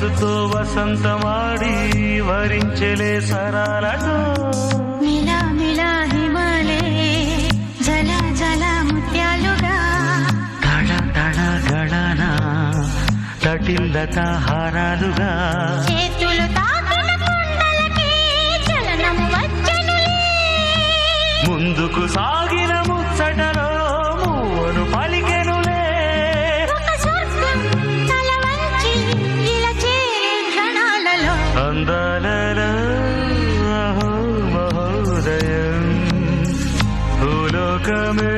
వయస్సుతో వసంతమాడి వరించెలే సరాలతో మిలా మిలా హిమాలే జల జల ముత్యాలుగా తడ తడ గడన తటిల్లత హారాలుగా చేతులు తాకిన కుండలకి చలనం వచ్చనులే ముందుకు సాగిన ముచ్చటలో మూవను పలికెనులే ఒక స్వర్గం తల వంచి ఇలా చేరే క్షణాలలో అందాలలో అహో మహోదయం భూలోకమే